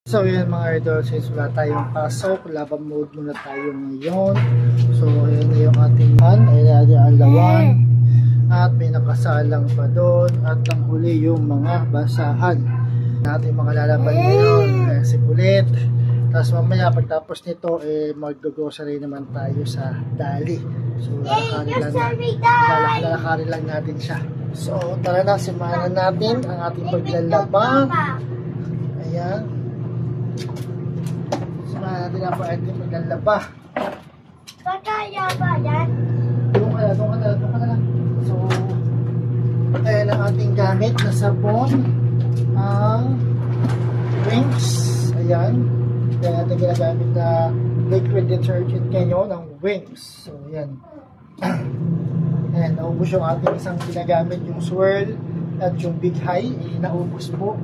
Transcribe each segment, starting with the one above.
So yan mga idol, since wala tayong pasok, laban mode muna tayo ngayon. So ayan na yung ating ayan na ang lawan. At may nakasalang pa doon. At ang huli yung mga basahan. Natin mga lalaban ngayon. Si Kulit. Tapos mamaya pagtapos nito, mag-grocery naman tayo sa Dali. So lalakarin lang natin siya. So tara na, simahan natin ang ating paglalaba. Ayan. Simahan natin ang ating paglalaba. Kakaya ba yan? Doon ka na lang. So, ayan ang ating gamit na sabon. Ang Winx. Ayan. Ayan ating ginagamit na liquid detergent ngayon, ang Winx. So, ayan. Ayan, naubos yung ating isang ginagamit, yung Swirl at yung Big High. Naubos po.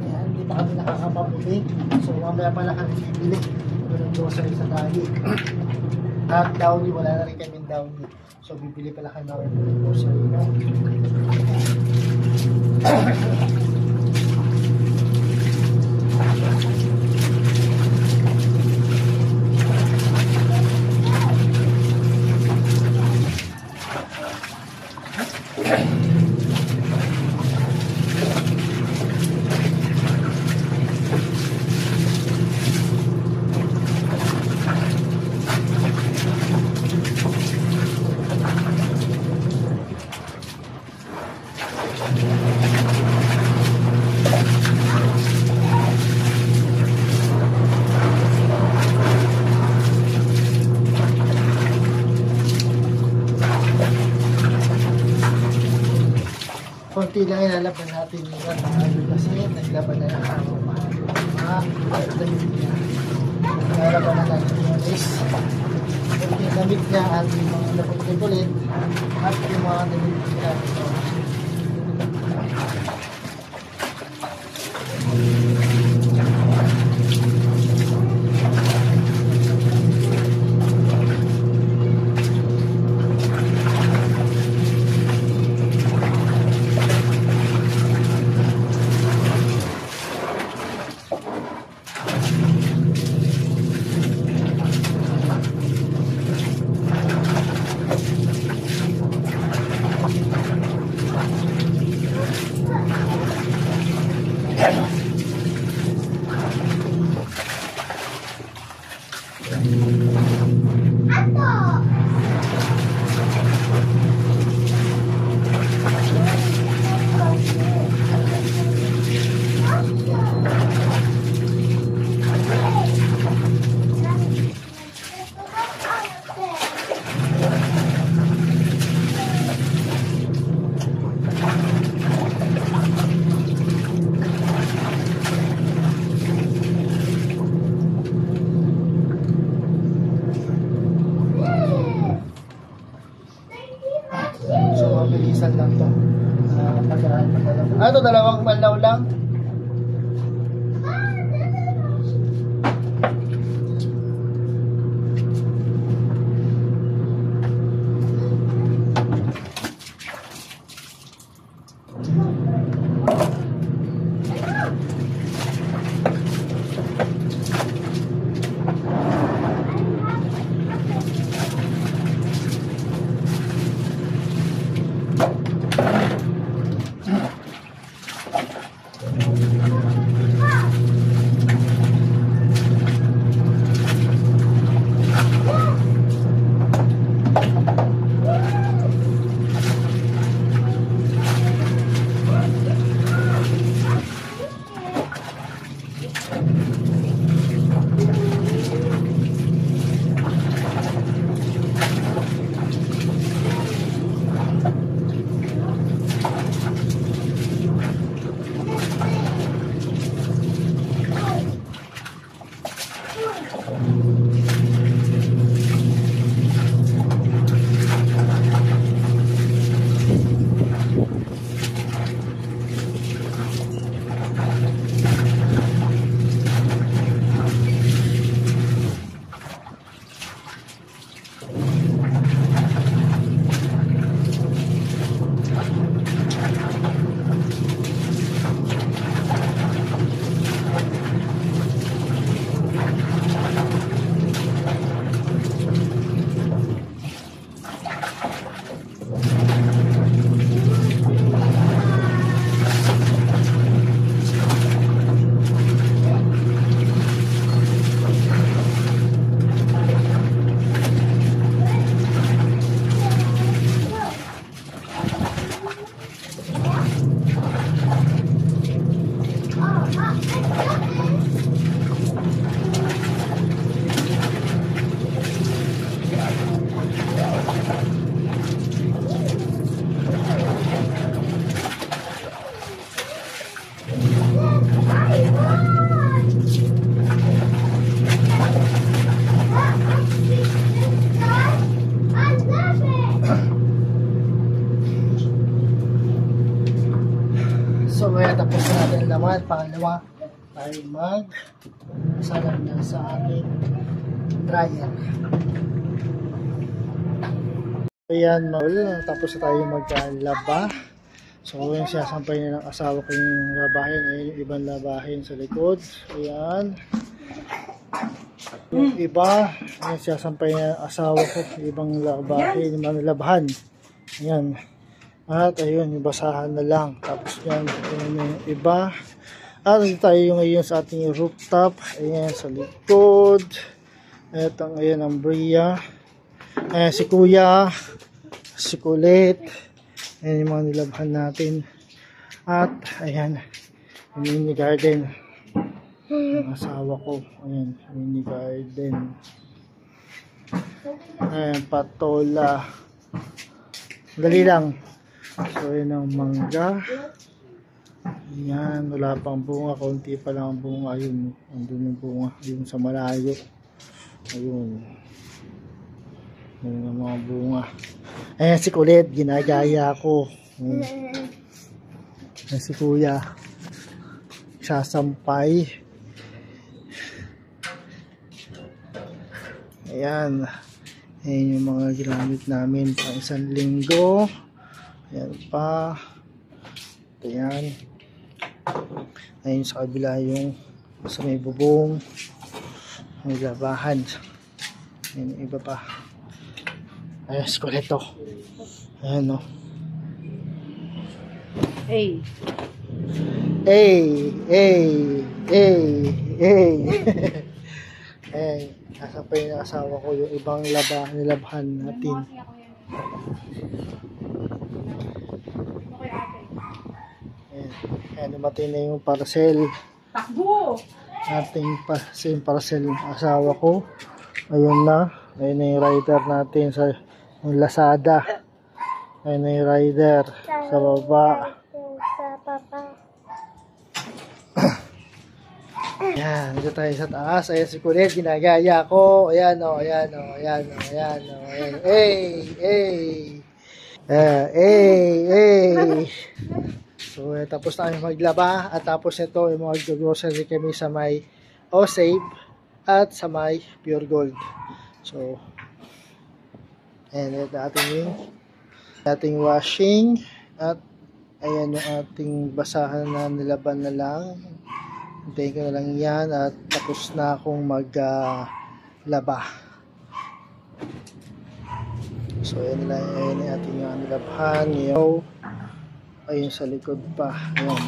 Ayan, hindi pa kami nakakapamili. So, mamaya pala kami bibili. Ito ng grocery sa Dali. At Downy, wala na rin kami Downy. So, bibili pala kami ng grocery. Konti lang ilalaban natin yung kasi naglaban na lang ako naglaban na natin yung is yung damit niya at yung mga napagkulit at yung mga damit niya. dalawa tayo salam na sa ating dryer. Ayan, tapos na tayo maglaba. So, yung siyasampay na ng asawa ko yung labahin. Ayan, yung ibang labahin sa likod. Ayan. Yung iba, yung siyasampay na ng asawa ko, yung ibang labahin, yung mga labahan. Ayan. At ayun, yung basahan na lang. Tapos yan, yung iba. At ito tayo ngayon sa ating rooftop. Ayan, sa likod. Ito, ayan ang Bria. Ayan, si Kuya. Si Kulit. Ayan yung mga nilabhan natin. At, ayan, yung mini garden. Ang asawa ko. Ayan, mini garden. Ayan, patola. Dali lang. So, ayan ang mangga. Ayan, wala pang bunga. Kaunti pa lang ang bunga. Ayun, andun yung bunga. Ayun sa malayo. Ayun. Ayun ang mga bunga. Ayan si Kulit, ginagaya ko. Ayan si Kuya. Sasampay. Ayan. Ayan yung mga ginamit namin pang isang linggo. Ayan pa. Ayan. Ayan sa kabila yung sa may bubong. May labahan. Ayan yung iba pa. Ayan, skuleto. Ayan, no. Hey. Hey, hey, hey, hey. Ayan, nasa pa yung asawa ko yung ibang nilabhan natin. Ayan, ayan, dumating na yung parcel. Takbo! Ating parcel ng asawa ko. Ayun na. Ayun na yung rider natin sa yung Lazada. Ayun na yung rider sa baba. Sa papa. Ayan, dito tayo sa taas. Ayan si Kulit, ginagaya ko. Ayan o, ayan o, ayan o, ayan o, ayan o. Hey, hey. Hey. So, tapos tayo maglaba. At tapos ito, yung mga grocery kami sa may O-Save at sa may Pure Gold. So, ayan, ito ating washing. At ayan yung ating basahan na nilaban na lang. Hintayin ko na lang yan at tapos na akong maglaba. So ayan na lang, ayan yung ating nilabhan. Ayun sa likod pa. Ayan.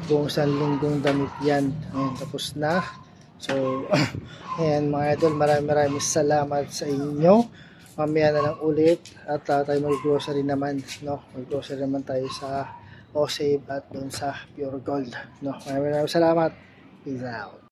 Buong isang linggong damit yan. Ayan, tapos na. So, ayan mga idol, maraming salamat sa inyo. Mamaya na lang ulit at tayo mag-grocery naman, no? Mag-grocery naman tayo sa O-Save at dun sa Pure Gold, no? Maraming salamat. Peace out.